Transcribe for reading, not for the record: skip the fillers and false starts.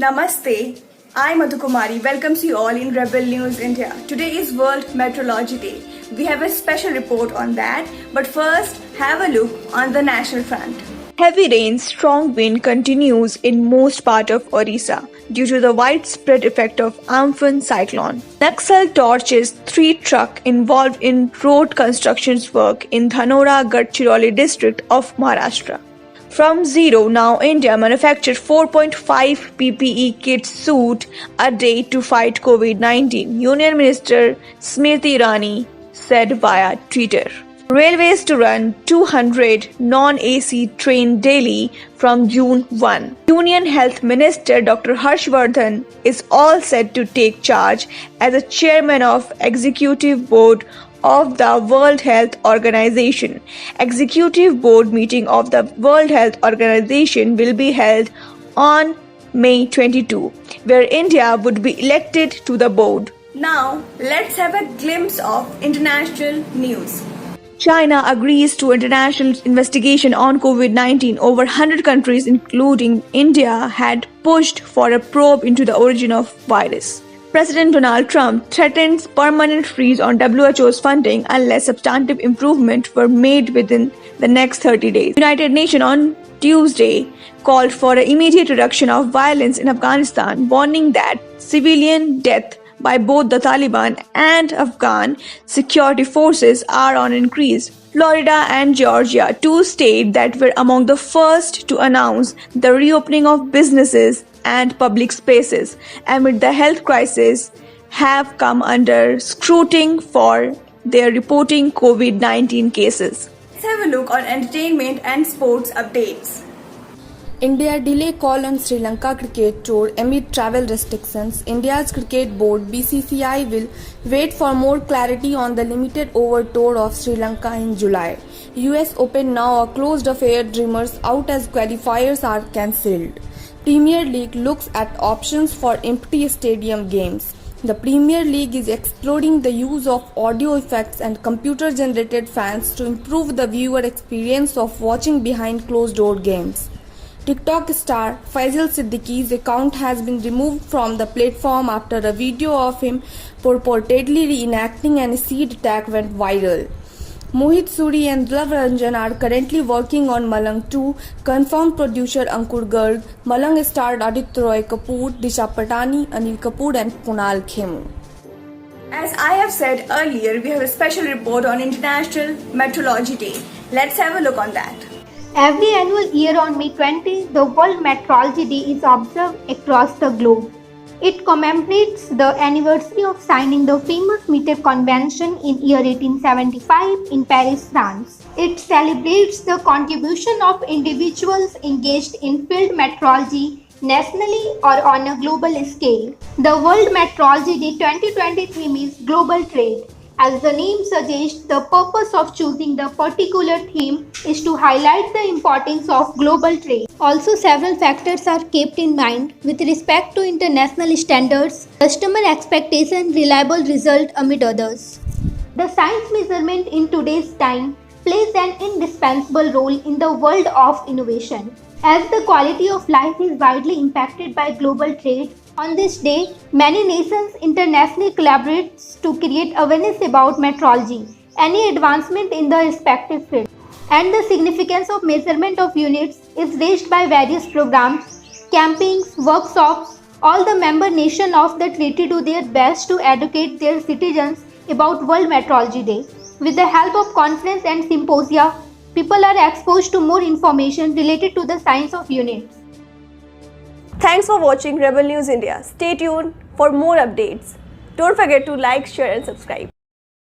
Namaste. I Madhukumari welcomes you all in Rebel News India. Today is World Meteorology Day. We have a special report on that, but first have a look on the national front. Heavy rain, strong wind continues in most part of Orissa due to the widespread effect of Amphan cyclone. Naxal torches 3 trucks involved in road construction work in Dhanora Gadchiroli district of Maharashtra. From zero, now India manufactured 4.5 PPE kit suit a day to fight COVID-19, Union Minister Smriti Irani said via Twitter. Railways to run 200 non-AC train daily from June 1. Union Health Minister Dr. Harshvardhan is all set to take charge as a chairman of Executive Board of the World Health Organization. Executive Board meeting of the World Health Organization will be held on May 22, where India would be elected to the board. Now, let's have a glimpse of international news. China agrees to international investigation on COVID-19. Over 100 countries, including India, had pushed for a probe into the origin of virus. President Donald Trump threatens permanent freeze on WHO's funding unless substantive improvements were made within the next 30 days. United Nations on Tuesday called for an immediate reduction of violence in Afghanistan, warning that civilian death by both the Taliban and Afghan security forces are on increase. Florida and Georgia, 2 states that were among the first to announce the reopening of businesses and public spaces amid the health crisis, have come under scrutiny for their reporting COVID-19 cases. Let's have a look on entertainment and sports updates. India delay call on Sri Lanka cricket tour amid travel restrictions. India's cricket board BCCI will wait for more clarity on the limited over tour of Sri Lanka in July. US Open now a closed affair, dreamers out as qualifiers are cancelled. Premier League looks at options for empty stadium games. The Premier League is exploring the use of audio effects and computer-generated fans to improve the viewer experience of watching behind closed-door games. TikTok star Faisal Siddiqui's account has been removed from the platform after a video of him purportedly reenacting an acid attack went viral. Mohit Suri and Dhruv Ranjan are currently working on Malang 2, confirmed producer Ankur Garg. Malang starred Aditya Roy Kapoor, Disha Patani, Anil Kapoor and Kunal Khemu. As I have said earlier, we have a special report on International Meteorology Day. Let's have a look on that. Every annual year on May 20, the World Meteorology Day is observed across the globe. It commemorates the anniversary of signing the famous Meteor Convention in year 1875 in Paris, France. It celebrates the contribution of individuals engaged in field meteorology nationally or on a global scale. The World Meteorology Day 2023 means global trade. As the name suggests, the purpose of choosing the particular theme is to highlight the importance of global trade. Also, several factors are kept in mind with respect to international standards, customer expectation, reliable result, amid others. The science measurement in today's time plays an indispensable role in the world of innovation. As the quality of life is widely impacted by global trade, on this day, many nations internationally collaborate to create awareness about meteorology, any advancement in the respective field, and the significance of measurement of units is raised by various programs, campings, workshops. All the member nations of the treaty do their best to educate their citizens about World Meteorology Day. With the help of conference and symposia, people are exposed to more information related to the science of units. Thanks for watching Rebel News India. Stay tuned for more updates. Don't forget to like, share and subscribe.